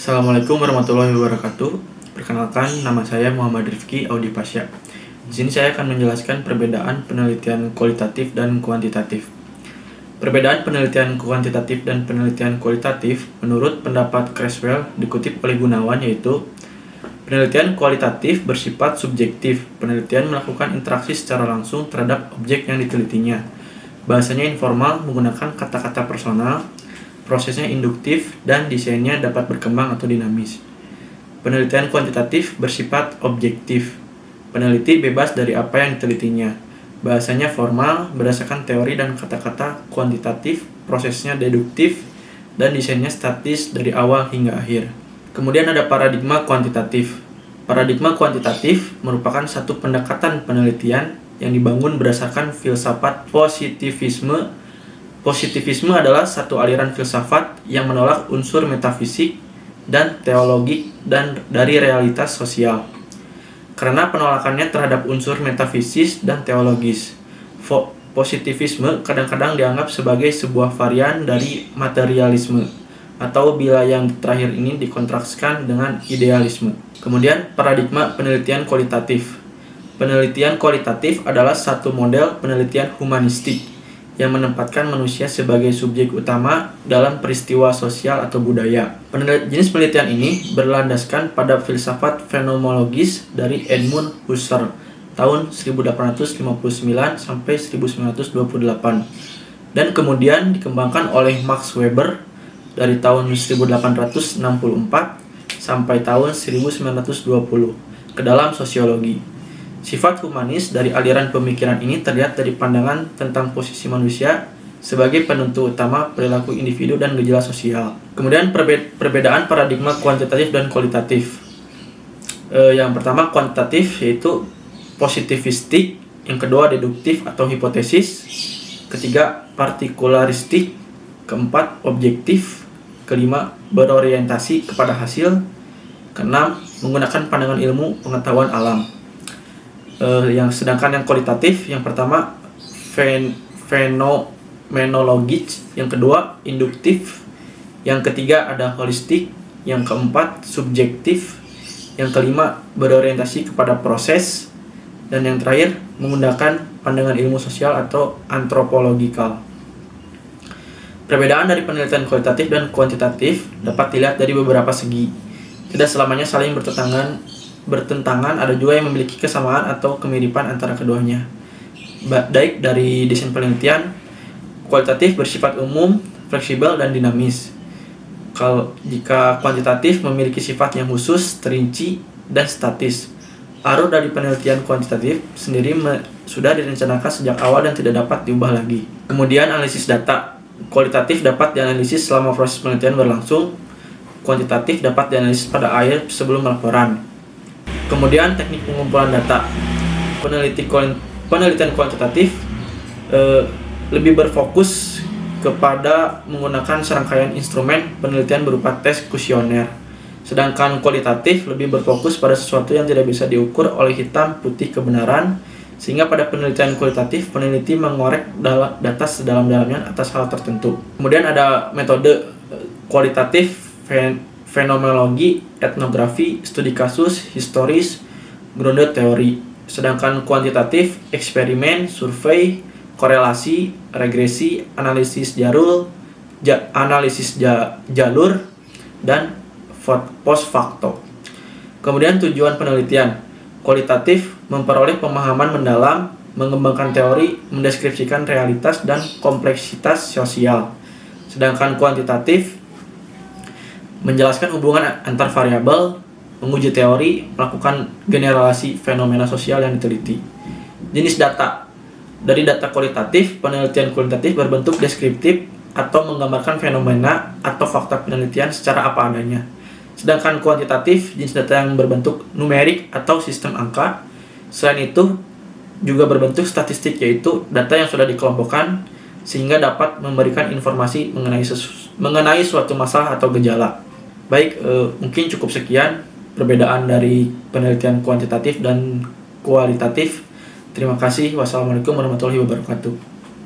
Assalamualaikum warahmatullahi wabarakatuh. Perkenalkan, nama saya Muhammad Rifki Audi Pasya. Di sini saya akan menjelaskan perbedaan penelitian kualitatif dan kuantitatif. Perbedaan penelitian kuantitatif dan penelitian kualitatif menurut pendapat Creswell dikutip oleh Gunawan yaitu penelitian kualitatif bersifat subjektif. Penelitian melakukan interaksi secara langsung terhadap objek yang ditelitinya. Bahasanya informal, menggunakan kata-kata personal, prosesnya induktif, dan desainnya dapat berkembang atau dinamis. Penelitian kuantitatif bersifat objektif. Peneliti bebas dari apa yang ditelitinya. Bahasanya formal, berdasarkan teori dan kata-kata kuantitatif, prosesnya deduktif, dan desainnya statis dari awal hingga akhir. Kemudian ada paradigma kuantitatif. Paradigma kuantitatif merupakan satu pendekatan penelitian yang dibangun berdasarkan filsafat positivisme. Positivisme adalah satu aliran filsafat yang menolak unsur metafisik dan teologik dan dari realitas sosial. Karena penolakannya terhadap unsur metafisis dan teologis, positivisme kadang-kadang dianggap sebagai sebuah varian dari materialisme, atau bila yang terakhir ini dikontraskan dengan idealisme. Kemudian paradigma penelitian kualitatif. Penelitian kualitatif adalah satu model penelitian humanistik yang menempatkan manusia sebagai subjek utama dalam peristiwa sosial atau budaya. Jenis penelitian ini berlandaskan pada filsafat fenomenologis dari Edmund Husserl tahun 1859 sampai 1928 dan kemudian dikembangkan oleh Max Weber dari tahun 1864 sampai tahun 1920 ke dalam sosiologi. Sifat humanis dari aliran pemikiran ini terlihat dari pandangan tentang posisi manusia sebagai penentu utama perilaku individu dan gejala sosial. Kemudian perbedaan paradigma kuantitatif dan kualitatif. Yang pertama kuantitatif yaitu positivistik, yang kedua deduktif atau hipotesis, ketiga partikularistik, keempat objektif, kelima berorientasi kepada hasil, keenam menggunakan pandangan ilmu pengetahuan alam. Sedangkan yang kualitatif, yang pertama fenomenologis, yang kedua induktif, yang ketiga ada holistik, yang keempat subjektif, yang kelima berorientasi kepada proses, dan yang terakhir menggunakan pandangan ilmu sosial atau antropologikal. Perbedaan dari penelitian kualitatif dan kuantitatif dapat dilihat dari beberapa segi. Tidak selamanya saling bertentangan, ada juga yang memiliki kesamaan atau kemiripan antara keduanya. Baik dari desain penelitian, kualitatif bersifat umum, fleksibel, dan dinamis. Jika kuantitatif memiliki sifat yang khusus, terinci, dan statis. Alur dari penelitian kuantitatif sendiri sudah direncanakan sejak awal dan tidak dapat diubah lagi. Kemudian analisis data. Kualitatif dapat dianalisis selama proses penelitian berlangsung. Kuantitatif dapat dianalisis pada akhir sebelum laporan. Kemudian teknik pengumpulan data. Penelitian kuantitatif lebih berfokus kepada menggunakan serangkaian instrumen penelitian berupa tes kuesioner. Sedangkan kualitatif lebih berfokus pada sesuatu yang tidak bisa diukur oleh hitam putih kebenaran, sehingga pada penelitian kualitatif peneliti mengorek data sedalam-dalamnya atas hal tertentu. Kemudian ada metode kualitatif, fenomenologi, etnografi, studi kasus, historis, grounded teori. Sedangkan kuantitatif, eksperimen, survei, korelasi, regresi, analisis jalur, dan post facto. Kemudian tujuan penelitian. Kualitatif memperoleh pemahaman mendalam, mengembangkan teori, mendeskripsikan realitas dan kompleksitas sosial. Sedangkan kuantitatif menjelaskan hubungan antar variabel, menguji teori, melakukan generalisasi fenomena sosial yang diteliti. Jenis data. Dari data kualitatif, penelitian kualitatif berbentuk deskriptif atau menggambarkan fenomena atau fakta penelitian secara apa adanya. Sedangkan kuantitatif, jenis data yang berbentuk numerik atau sistem angka. Selain itu, juga berbentuk statistik, yaitu data yang sudah dikelompokkan sehingga dapat memberikan informasi mengenai suatu masalah atau gejala. Baik, mungkin cukup sekian perbedaan dari penelitian kuantitatif dan kualitatif. Terima kasih. Wassalamualaikum warahmatullahi wabarakatuh.